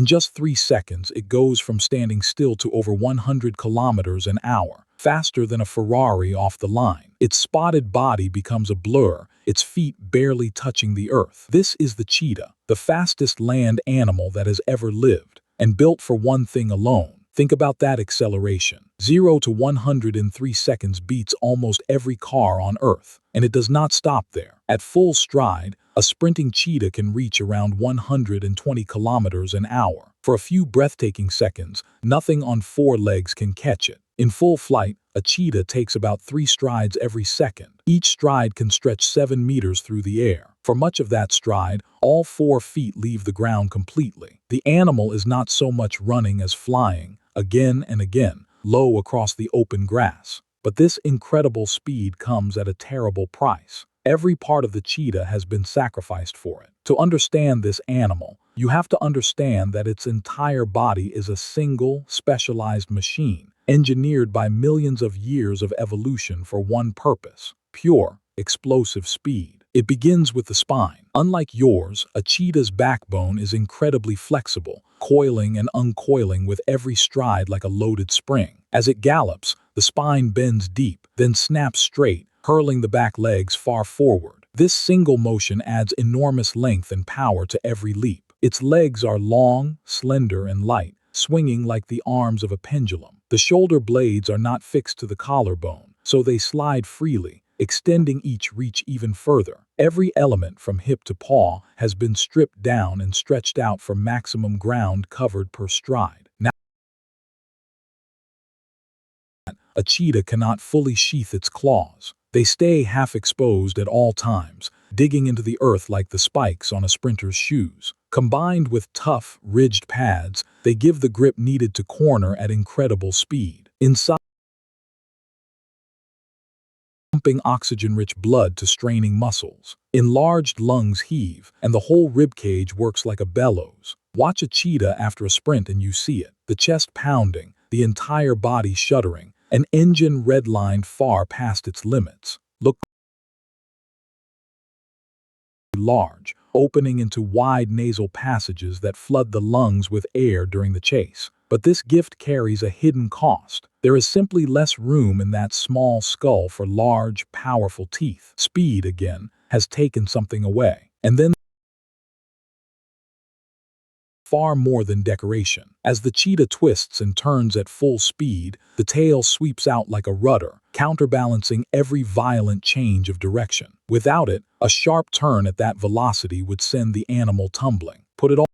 In just 3 seconds, it goes from standing still to over 100 kilometers an hour, faster than a Ferrari off the line. Its spotted body becomes a blur, its feet barely touching the earth. This is the cheetah, the fastest land animal that has ever lived, and built for one thing alone. Think about that acceleration. 0 to 100 in 3 seconds beats almost every car on Earth. And it does not stop there. At full stride, a sprinting cheetah can reach around 120 kilometers an hour. For a few breathtaking seconds, nothing on 4 legs can catch it. In full flight, a cheetah takes about 3 strides every second. Each stride can stretch 7 meters through the air. For much of that stride, all 4 feet leave the ground completely. The animal is not so much running as flying, again and again, low across the open grass. But this incredible speed comes at a terrible price. Every part of the cheetah has been sacrificed for it. To understand this animal, you have to understand that its entire body is a single, specialized machine, engineered by millions of years of evolution for one purpose: pure, explosive speed. It begins with the spine. Unlike yours, a cheetah's backbone is incredibly flexible, coiling and uncoiling with every stride like a loaded spring. As it gallops, the spine bends deep, then snaps straight, hurling the back legs far forward. This single motion adds enormous length and power to every leap. Its legs are long, slender, and light, swinging like the arms of a pendulum. The shoulder blades are not fixed to the collarbone, so they slide freely, extending each reach even further. Every element from hip to paw has been stripped down and stretched out for maximum ground covered per stride. Now, a cheetah cannot fully sheath its claws. They stay half exposed at all times, digging into the earth like the spikes on a sprinter's shoes. Combined with tough, ridged pads, they give the grip needed to corner at incredible speed. Inside, pumping oxygen-rich blood to straining muscles. Enlarged lungs heave, and the whole ribcage works like a bellows. Watch a cheetah after a sprint and you see it. The chest pounding, the entire body shuddering, an engine redlined far past its limits. Look large, opening into wide nasal passages that flood the lungs with air during the chase. But this gift carries a hidden cost. There is simply less room in that small skull for large, powerful teeth. Speed, again, has taken something away. And then far more than decoration. As the cheetah twists and turns at full speed, the tail sweeps out like a rudder, counterbalancing every violent change of direction. Without it, a sharp turn at that velocity would send the animal tumbling. Put it all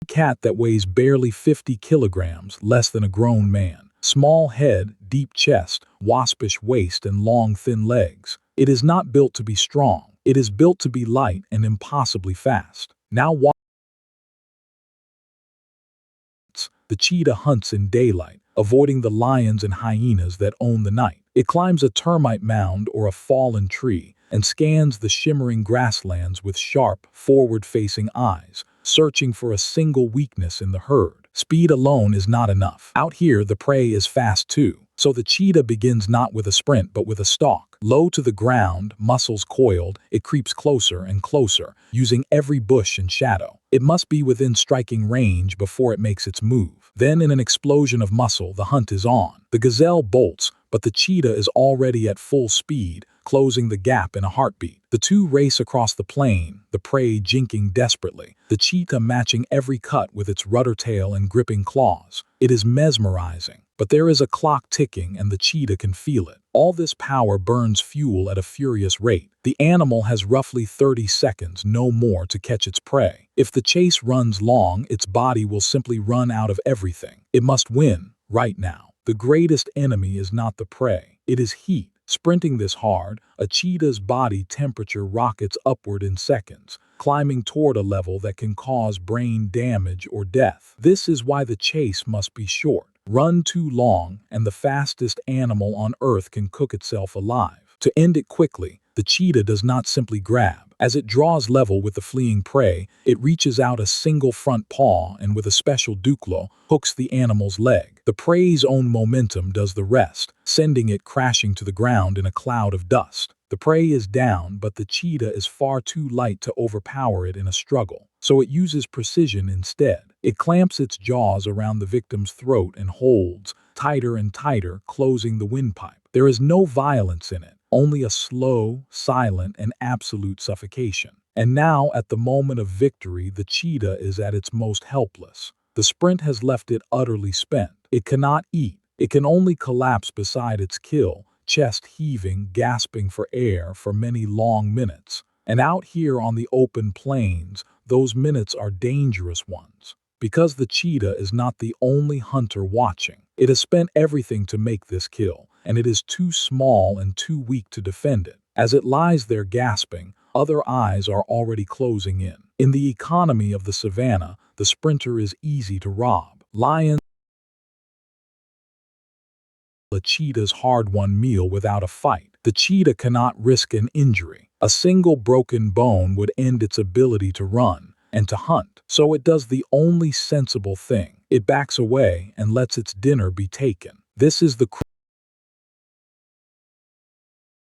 cat that weighs barely 50 kilograms, less than a grown man. Small head, deep chest, waspish waist, and long, thin legs. It is not built to be strong. It is built to be light and impossibly fast. Now watch. The cheetah hunts in daylight, avoiding the lions and hyenas that own the night. It climbs a termite mound or a fallen tree and scans the shimmering grasslands with sharp, forward-facing eyes, searching for a single weakness in the herd. Speed alone is not enough. Out here, the prey is fast too. So the cheetah begins not with a sprint but with a stalk. Low to the ground, muscles coiled, it creeps closer and closer, using every bush and shadow. It must be within striking range before it makes its move. Then in an explosion of muscle, the hunt is on. The gazelle bolts, but the cheetah is already at full speed, closing the gap in a heartbeat. The two race across the plain, the prey jinking desperately, the cheetah matching every cut with its rudder tail and gripping claws. It is mesmerizing, but there is a clock ticking and the cheetah can feel it. All this power burns fuel at a furious rate. The animal has roughly 30 seconds, no more, to catch its prey. If the chase runs long, its body will simply run out of everything. It must win, right now. The greatest enemy is not the prey, it is heat. Sprinting this hard, a cheetah's body temperature rockets upward in seconds, climbing toward a level that can cause brain damage or death. This is why the chase must be short. Run too long, and the fastest animal on Earth can cook itself alive. To end it quickly, the cheetah does not simply grab. As it draws level with the fleeing prey, it reaches out a single front paw and with a special duclo, hooks the animal's leg. The prey's own momentum does the rest, sending it crashing to the ground in a cloud of dust. The prey is down, but the cheetah is far too light to overpower it in a struggle. so it uses precision instead. It clamps its jaws around the victim's throat and holds tighter and tighter, closing the windpipe. There is no violence in it, only a slow, silent, and absolute suffocation. And now, at the moment of victory, the cheetah is at its most helpless. The sprint has left it utterly spent. It cannot eat. It can only collapse beside its kill, chest heaving, gasping for air for many long minutes. And out here on the open plains, those minutes are dangerous ones. Because the cheetah is not the only hunter watching. It has spent everything to make this kill, and it is too small and too weak to defend it. As it lies there gasping, other eyes are already closing in. In the economy of the savannah, the sprinter is easy to rob. Lions, a cheetah's hard-won meal without a fight. The cheetah cannot risk an injury. A single broken bone would end its ability to run and to hunt. So it does the only sensible thing. It backs away and lets its dinner be taken. This is the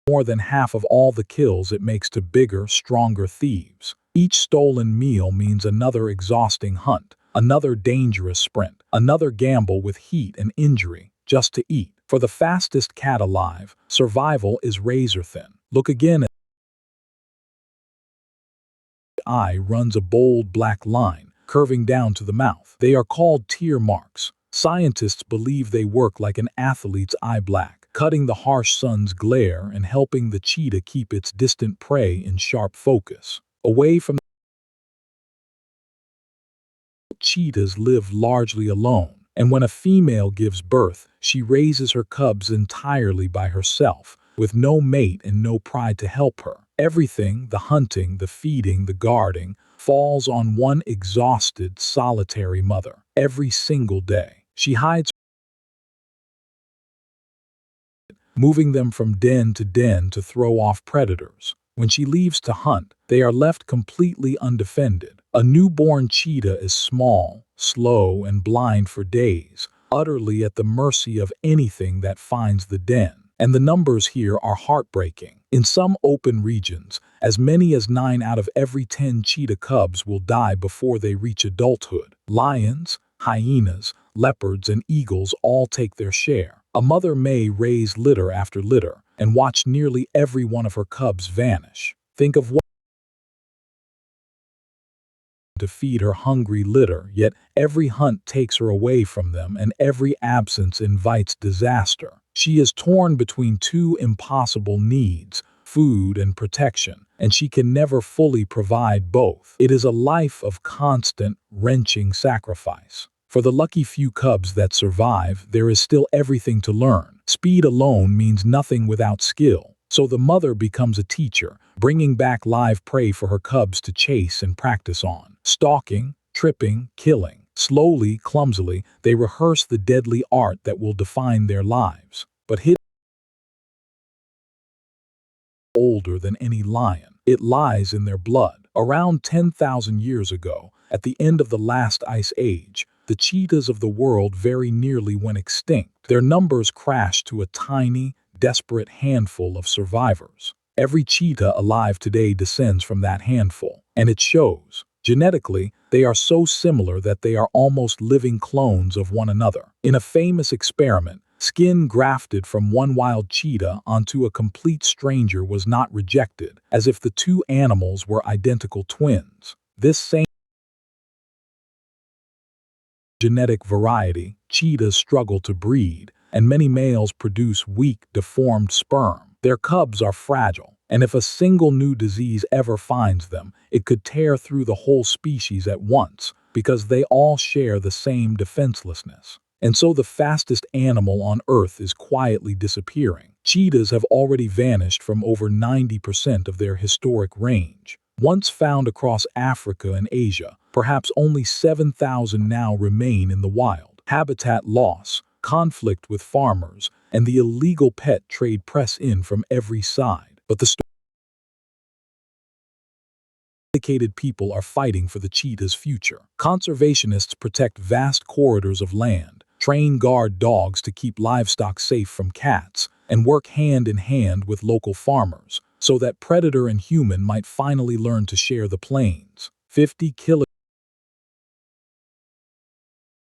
more than half of all the kills it makes to bigger, stronger thieves. Each stolen meal means another exhausting hunt, another dangerous sprint, another gamble with heat and injury, just to eat. For the fastest cat alive, survival is razor-thin. Look again at the eye runs a bold black line, curving down to the mouth. They are called tear marks. Scientists believe they work like an athlete's eye black, cutting the harsh sun's glare and helping the cheetah keep its distant prey in sharp focus. Away from cheetahs live largely alone, and when a female gives birth, she raises her cubs entirely by herself, with no mate and no pride to help her. Everything, the hunting, the feeding, the guarding, falls on one exhausted, solitary mother. Every single day. She hides, moving them from den to throw off predators. When she leaves to hunt, they are left completely undefended. A newborn cheetah is small, slow, and blind for days, utterly at the mercy of anything that finds the den. And the numbers here are heartbreaking. In some open regions, as many as 9 out of every 10 cheetah cubs will die before they reach adulthood. Lions, hyenas, leopards, and eagles all take their share. A mother may raise litter after litter and watch nearly every one of her cubs vanish. Think of what to feed her hungry litter, yet every hunt takes her away from them and every absence invites disaster. She is torn between two impossible needs, food and protection, and she can never fully provide both. It is a life of constant, wrenching sacrifice. For the lucky few cubs that survive, there is still everything to learn. Speed alone means nothing without skill. So the mother becomes a teacher, bringing back live prey for her cubs to chase and practice on. Stalking, tripping, killing. Slowly, clumsily, they rehearse the deadly art that will define their lives. But hidden older than any lion, it lies in their blood. Around 10,000 years ago, at the end of the last ice age, the cheetahs of the world very nearly went extinct. Their numbers crashed to a tiny, desperate handful of survivors. Every cheetah alive today descends from that handful, and it shows. Genetically, they are so similar that they are almost living clones of one another. In a famous experiment, skin grafted from one wild cheetah onto a complete stranger was not rejected, as if the two animals were identical twins. This same genetic variety, cheetahs struggle to breed, and many males produce weak, deformed sperm. Their cubs are fragile, and if a single new disease ever finds them, it could tear through the whole species at once, because they all share the same defenselessness. And so the fastest animal on Earth is quietly disappearing. Cheetahs have already vanished from over 90% of their historic range. Once found across Africa and Asia, perhaps only 7,000 now remain in the wild. Habitat loss, conflict with farmers, and the illegal pet trade press in from every side. But the dedicated people are fighting for the cheetah's future. Conservationists protect vast corridors of land, train guard dogs to keep livestock safe from cats, and work hand in hand with local farmers, so that predator and human might finally learn to share the plains. 50 killers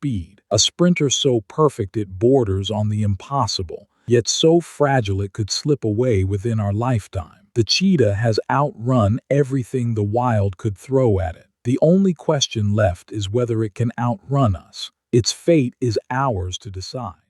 speed. A sprinter so perfect it borders on the impossible, yet so fragile it could slip away within our lifetime. The cheetah has outrun everything the wild could throw at it. The only question left is whether it can outrun us. Its fate is ours to decide.